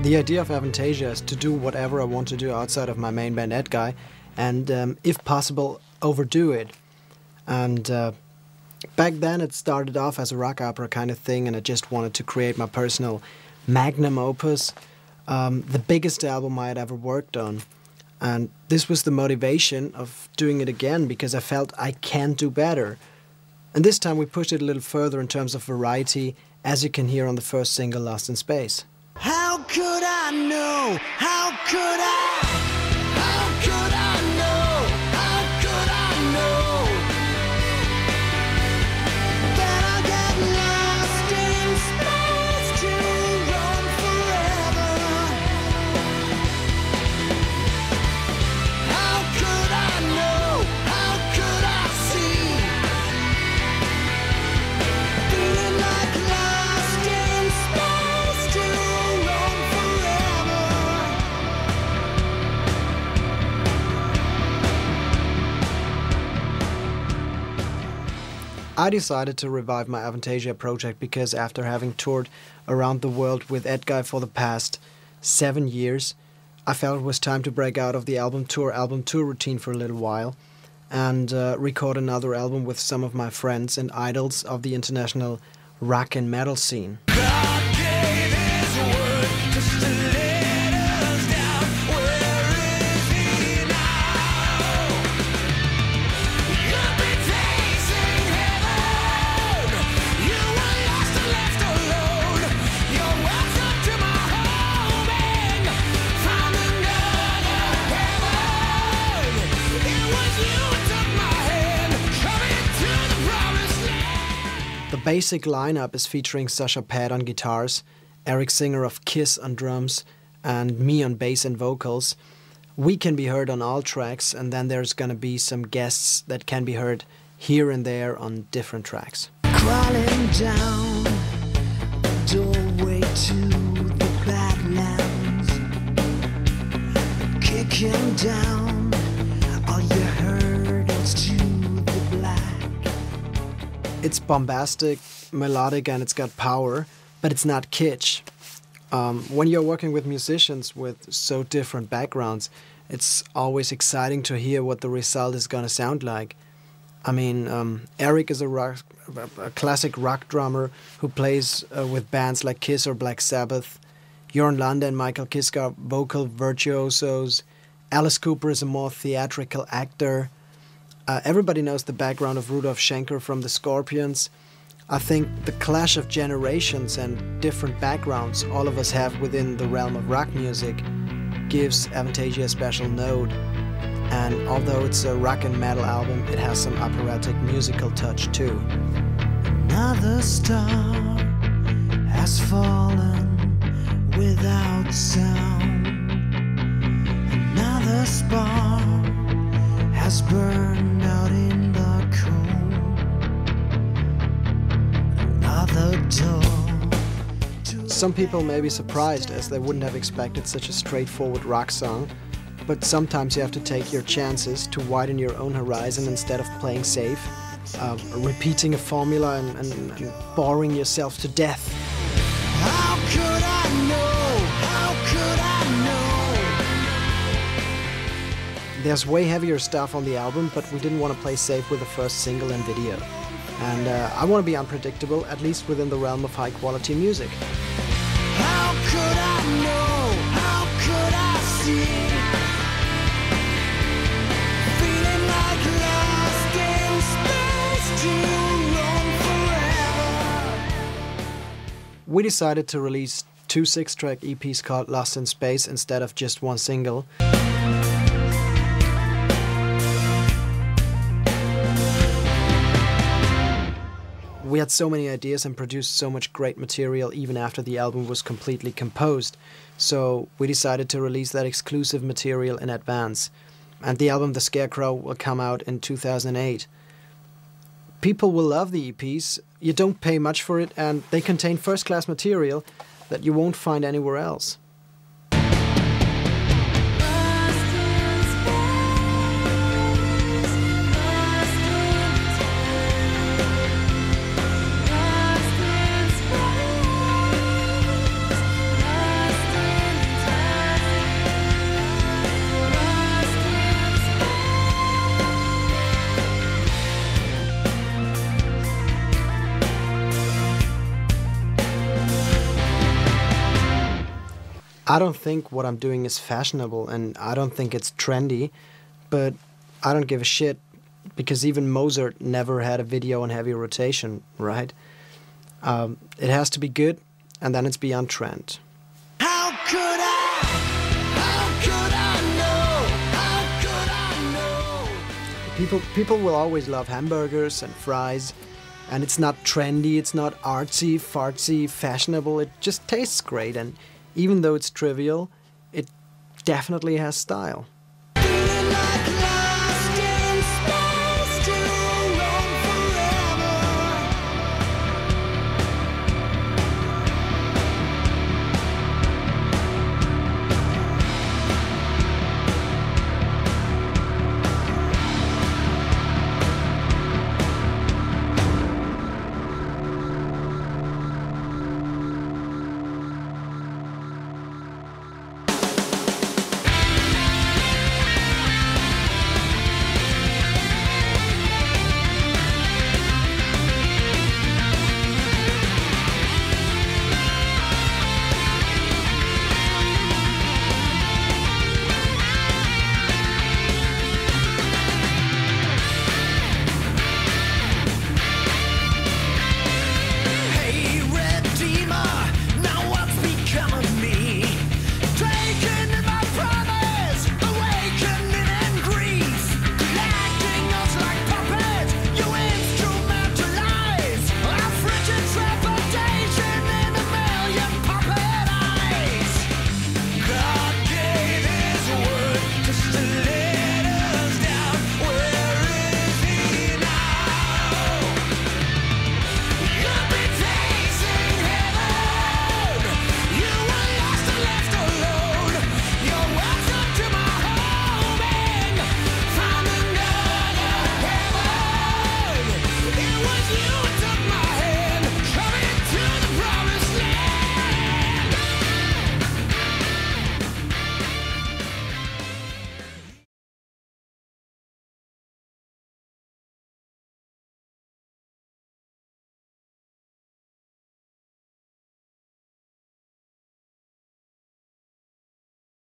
The idea of Avantasia is to do whatever I want to do outside of my main band Edguy, and if possible, overdo it. And back then it started off as a rock opera kind of thing, and I just wanted to create my personal magnum opus, the biggest album I had ever worked on. And this was the motivation of doing it again, because I felt I can do better. And this time we pushed it a little further in terms of variety, as you can hear on the first single, Lost in Space. How could I know? How could I? How could I know? How could I know that I get lost in space to roam forever? How could I know? How could I see? Feeling like lost in space to roam forever. I decided to revive my Avantasia project because after having toured around the world with Edguy for the past 7 years, I felt it was time to break out of the album tour routine for a little while and record another album with some of my friends and idols of the international rock and metal scene. God gave his word just to let us down. Where is he now? You've been tasting heaven. You were lost and left alone. You're welcome to my home and found another heaven. It was you who took my hand, coming to the promised land. The basic lineup is featuring Sasha Pad on guitars, Eric Singer of Kiss on drums, and me on bass and vocals. We can be heard on all tracks, and then there's gonna be some guests that can be heard here and there on different tracks. Crawling down the doorway to the Badlands, kicking down all your hurdles to the black. It's bombastic, melodic, and it's got power, but it's not kitsch. When you're working with musicians with so different backgrounds, it's always exciting to hear what the result is gonna sound like. I mean, Eric is a classic rock drummer who plays with bands like Kiss or Black Sabbath. Jörn Lande and Michael Kiske are vocal virtuosos. Alice Cooper is a more theatrical actor. Everybody knows the background of Rudolf Schenker from the Scorpions. I think the clash of generations and different backgrounds all of us have within the realm of rock music gives Avantasia a special note. And although it's a rock and metal album, it has some operatic musical touch too. Another star has fallen without sound. Another spark has burned out in the cold. Another door to Some people may be surprised as they wouldn't have expected such a straightforward rock song, but sometimes you have to take your chances to widen your own horizon instead of playing safe, repeating a formula and boring yourself to death. How could I know? How could I know? There's way heavier stuff on the album, but we didn't want to play safe with the first single and video. And I want to be unpredictable, at least within the realm of high quality music. How could I know? How could I see? Feeling like lost in space to roam forever. We decided to release 2 6-track EPs called Lost in Space instead of just one single. We had so many ideas and produced so much great material even after the album was completely composed, so we decided to release that exclusive material in advance. And the album The Scarecrow will come out in 2008. People will love the EPs, you don't pay much for it, and they contain first-class material that you won't find anywhere else. I don't think what I'm doing is fashionable, and I don't think it's trendy, but I don't give a shit, because even Mozart never had a video on heavy rotation, right? It has to be good, and then it's beyond trend. How could I? How could I know? How could I know? People will always love hamburgers and fries, and it's not trendy, it's not artsy, fartsy, fashionable, it just tastes great, and even though it's trivial, it definitely has style.